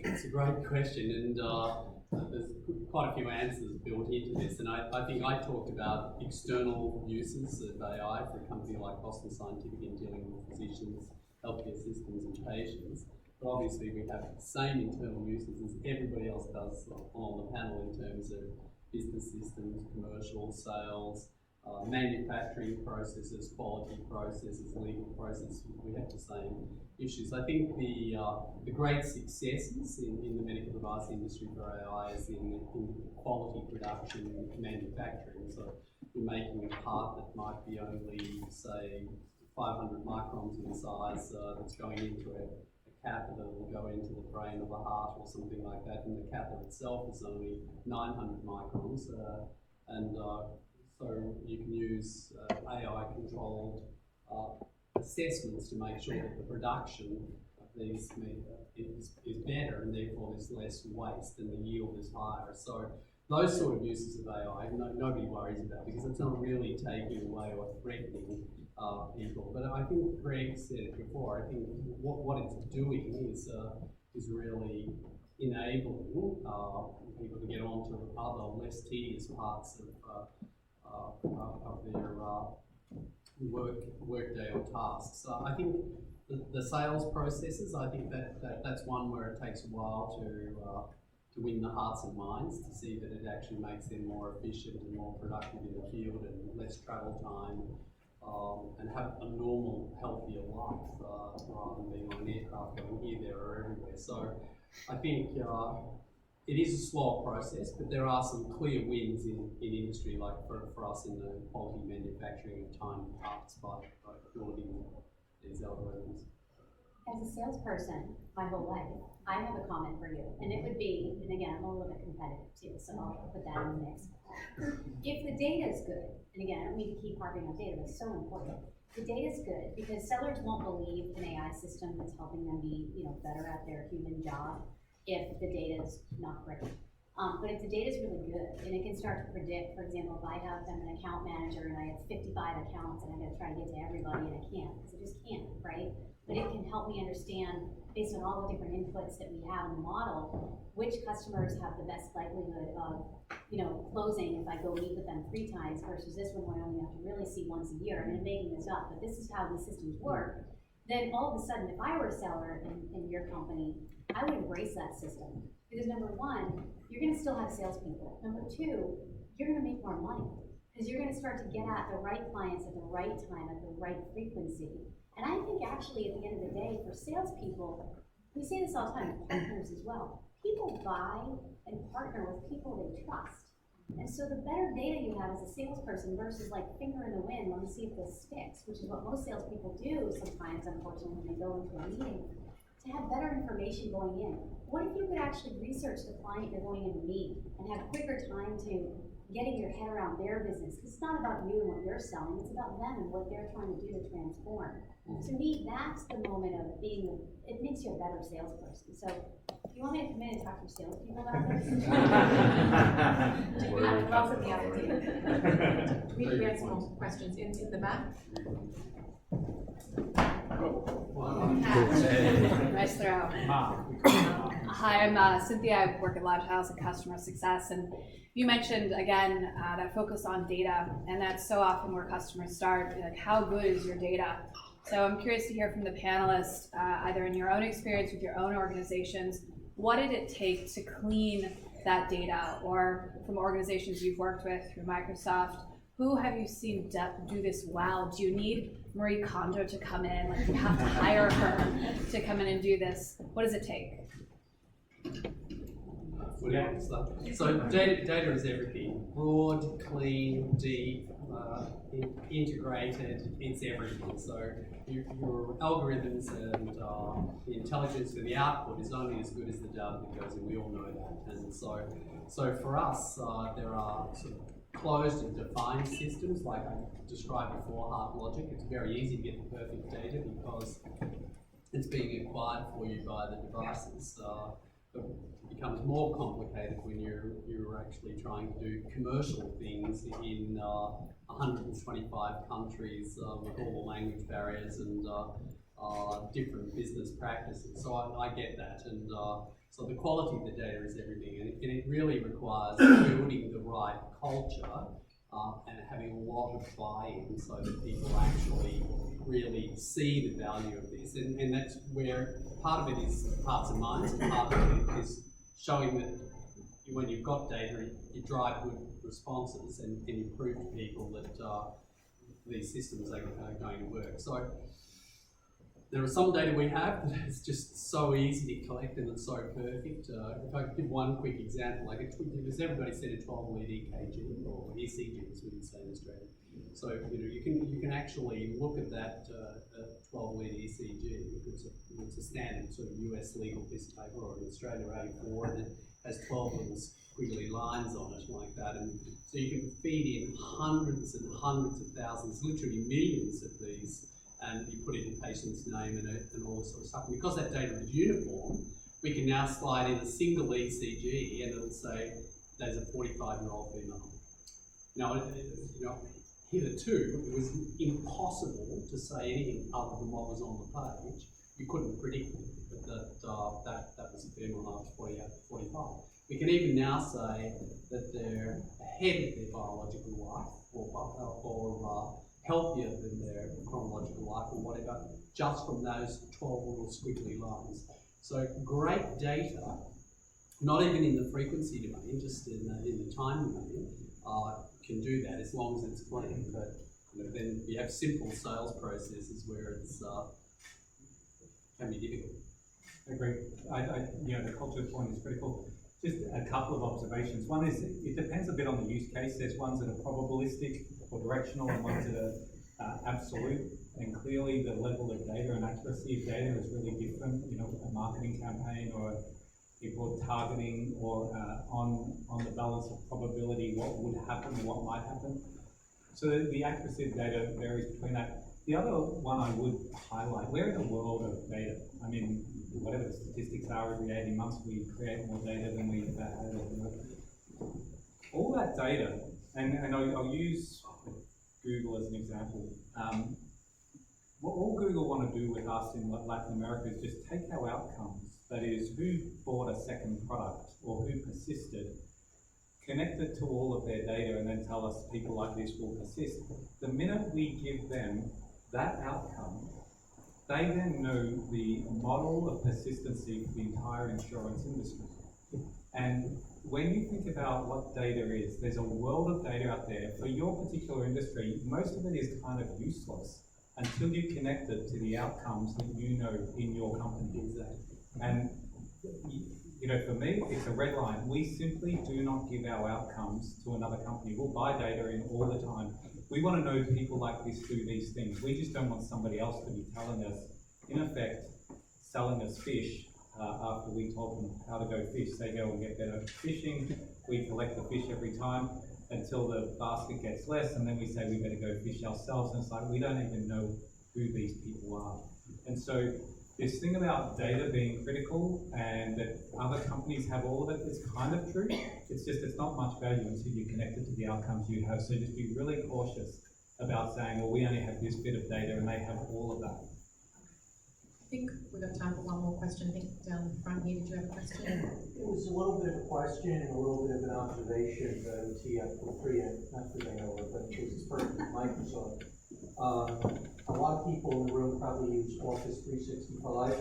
that's a great question, and there's quite a few answers built into this, and I think I talked about external uses of AI for a company like Boston Scientific in dealing with physicians, healthcare systems and patients. But obviously we have the same internal uses as everybody else does on the panel in terms of business systems, commercial, sales, manufacturing processes, quality processes, legal processes. We have the same issues. I think the great successes in the medical device industry for AI is in quality production and manufacturing. So you're making a part that might be only, say, 500 microns in size that's going into a catheter that will go into the brain of the heart or something like that, and the catheter itself is only 900 microns. So you can use AI-controlled assessments to make sure that the production of these is better, and therefore there's less waste and the yield is higher. So those sort of uses of AI, nobody worries about, because it's not really taking away or threatening people. But I think Greg said it before. I think what it's doing is really enabling people to get on to other less tedious parts of their workday or tasks. So I think the sales processes, I think that's one where it takes a while to win the hearts and minds, to see that it actually makes them more efficient and more productive in the field and less travel time, and have a normal, healthier life rather than being on an aircraft going here, there or everywhere. So I think it is a slow process, but there are some clear wins in industry, like for us in the quality manufacturing of tiny parts by building these algorithms.
as a salesperson my whole life, I have a comment for you, and it would be, and again, I'm a little bit competitive too, so I'll put that in the mix. If the data is good, and again, I don't need to keep harping on data, but it's so important. The data is good because sellers won't believe an AI system that's helping them be, better at their human job if the data is not great. But if the data is really good and it can start to predict, for example, if I'm an account manager and I have 55 accounts and I'm going to try to get to everybody and I can't, because I just can't, right? But it can help me understand, based on all the different inputs that we have in the model, which customers have the best likelihood of, closing if I go meet with them 3 times versus this one where I only have to really see once a year. I mean, I'm making this up, but this is how these systems work. Then all of a sudden, if I were a seller in your company, I would embrace that system. Because number one, you're going to still have salespeople. Number two, you're going to make more money because you're going to start to get at the right clients at the right time, at the right frequency. And I think actually at the end of the day, for salespeople, we say this all the time, partners as well. People buy and partner with people they trust. And so the better data you have as a salesperson versus like finger in the wind, let me see if this sticks, which is what most salespeople do sometimes, unfortunately, when they go into a meeting. To have better information going in. What if you could actually research the client you're going in to meet and have quicker time to getting your head around their business? Because it's not about you and what you're selling, it's about them and what they're trying to do to transform. To me, that's the moment of it makes you a better salesperson. So if you want me to come in and talk to salespeople about this, I welcome the opportunity.
We have some more questions in the back.
Nice throw. Hi, I'm Cynthia. I work at LiveTiles and Customer Success, and you mentioned again that focus on data, and that's so often where customers start. Like, how good is your data? So I'm curious to hear from the panelists, either in your own experience with your own organizations, what did it take to clean that data, or from organizations you've worked with through Microsoft? Who have you seen do this well? Do you need Marie Kondo to come in? Like, you have to hire her to come in and do this. What does it take?
So data is everything. Broad, clean, deep, integrated, it's everything. So your algorithms and the intelligence for the output is only as good as the data that goes in. We all know that. And so for us, there are sort of closed and defined systems, like I described before, hard logic. It's very easy to get the perfect data because it's being acquired for you by the devices. But it becomes more complicated when you're actually trying to do commercial things in 125 countries with all the language barriers and different business practices. So I get that, and so the quality of the data is everything, and it really requires building the right culture and having a lot of buy-in so that people actually really see the value of this. And that's where part of it is hearts and minds, and part of it is showing that when you've got data, you drive good responses and you prove to people that these systems are going to work. So there are some data we have that is just so easy to collect and it's so perfect. If I could give one quick example, like does everybody said a 12-lead EKG or ECG, as we would say in Australia? So you can actually look at that 12-lead ECG. It's a standard sort of US legal piece of paper, or in Australia A4, and it has 12 little squiggly lines on it like that. And so you can feed in hundreds and hundreds of thousands, literally millions of these, and you put in the patient's name and all this sort of stuff. And because that data is uniform, we can now slide in a single ECG and it'll say there's a 45-year-old female. Now, hitherto, it was impossible to say anything other than what was on the page. You couldn't predict that was a female and I was 48 to 45. We can even now say that they're ahead of their biological life or healthier than their chronological life or whatever, just from those 12 little squiggly lines. So great data, not even in the frequency domain, just in the time domain, can do that as long as it's clean. But then you have simple sales processes where it's can be difficult.
I agree. The culture point is critical. Just a couple of observations. One is it depends a bit on the use case. There's ones that are probabilistic or directional and ones that are absolute. and clearly the level of data and accuracy of data is really different. You know, a marketing campaign or people targeting or on the balance of probability, what would happen or what might happen. So the accuracy of data varies between that. The other one I would highlight, we're in a world of data. I mean, whatever the statistics are, every 18 months we create more data than we ever had. All that data, and I'll use Google as an example. What all Google want to do with us in Latin America is just take our outcomes, that is, who bought a second product or who persisted, connect it to all of their data and then tell us people like this will persist. The minute we give them that outcome, they then know the model of persistency for the entire insurance industry. And when you think about what data is, there's a world of data out there. For your particular industry, most of it is kind of useless until you connect it to the outcomes that you know in your company. And you know, for me, it's a red line. We simply do not give our outcomes to another company. We'll buy data in all the time. We want to know people like this do these things. We just don't want somebody else to be telling us, in effect, selling us fish after we told them how to go fish. They go and get better fishing. We collect the fish every time until the basket gets less, and then we say we better go fish ourselves. And it's like, we don't even know who these people are. And so this thing about data being critical and that other companies have all of it is kind of true. It's just, it's not much value until you connect it to the outcomes you have. So just be really cautious about saying, well, we only have this bit of data and they have all of that.
I think we've got time for one more question. I think down the front here, did you have a question?
It was a little bit of a question and a little bit of an observation that I would tee up for Priya, not for Vanilla, but because it's part of Microsoft. A lot of people in the room probably use Office 365,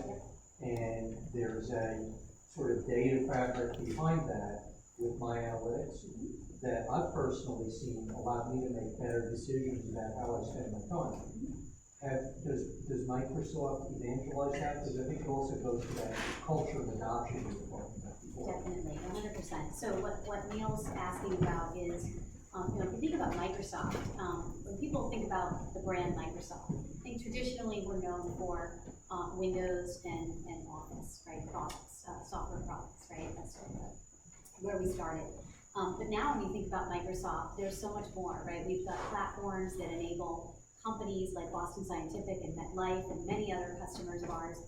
and there's a sort of data fabric behind that with my analytics that I've personally seen allow me to make better decisions about how I spend my time. Does Microsoft evangelize that? Because I think it also goes to that culture of adoption you were talking about before.
Definitely, 100%. So what Neil's asking about is, if you think about Microsoft, when people think about the brand Microsoft, I think traditionally we're known for Windows and Office, right, products, software products, right? That's sort of where we started. But now when you think about Microsoft, there's so much more, right? We've got platforms that enable companies like Boston Scientific and MetLife and many other customers of ours.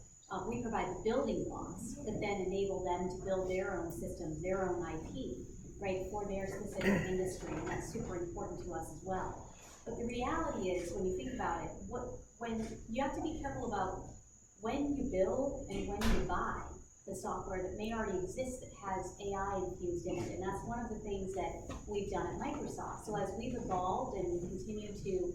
We provide the building blocks that then enable them to build their own systems, their own IP, right, for their specific industry, and that's super important to us as well. But the reality is, when you think about it, when you have to be careful about when you build and when you buy the software that may already exist that has AI infused in it, and that's one of the things that we've done at Microsoft. So as we've evolved and we continue to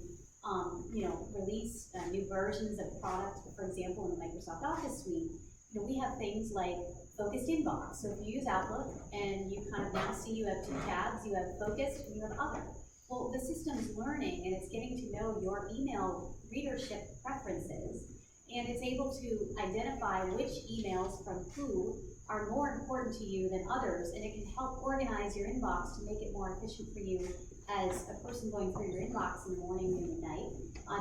release new versions of products, for example, in the Microsoft Office suite, we have things like focused inbox. So if you use Outlook and you kind of now see you have two tabs, you have focused and you have other. Well, the system's learning and it's getting to know your email readership preferences, and it's able to identify which emails from who are more important to you than others, and it can help organize your inbox to make it more efficient for you as a person going through your inbox in the morning, noon, and night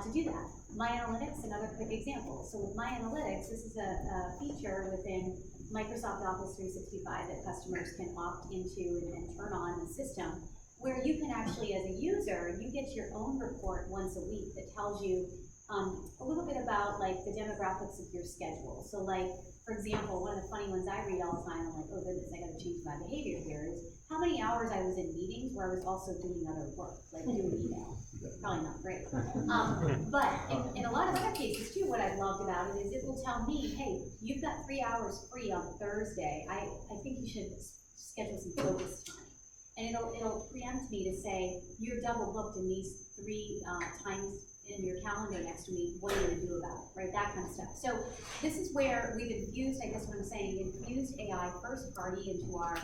to do that. My Analytics, another quick example. So with My Analytics, this is a feature within Microsoft Office 365 that customers can opt into and turn on in the system, where you can actually, as a user, you get your own report once a week that tells you a little bit about like the demographics of your schedule. So like, for example, one of the funny ones I read all the time, I'm like, oh goodness, I gotta change my behavior here, is how many hours I was in meetings where I was also doing other work, like doing email. Probably not great. But in a lot of other cases too, what I've loved about it is it will tell me, hey, you've got 3 hours free on Thursday. I think you should schedule some focus time. And it'll preempt me to say, you're double booked in these 3 times in your calendar next week, what are you going to do about it, right? That kind of stuff. So this is where we've infused, I guess what I'm saying, infused AI first party into our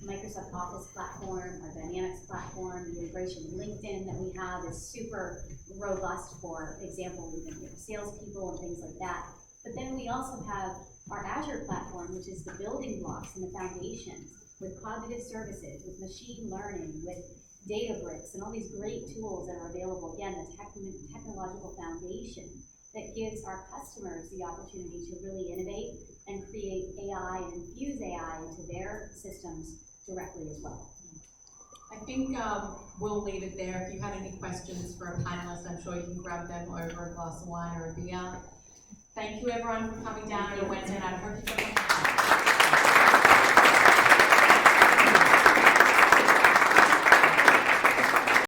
Microsoft Office platform, our Dynamics platform, the integration with LinkedIn that we have is super robust, for example, even salespeople and things like that. But then we also have our Azure platform, which is the building blocks and the foundations with cognitive services, with machine learning, with Databricks, and all these great tools that are available. Again, the technological foundation that gives our customers the opportunity to really innovate and create AI and infuse AI into their systems directly as well.
I think we'll leave it there. If you had any questions for a panelist, I'm sure you can grab them over a glass of wine or a beer. Thank you everyone for coming down on a Wednesday night. I hope you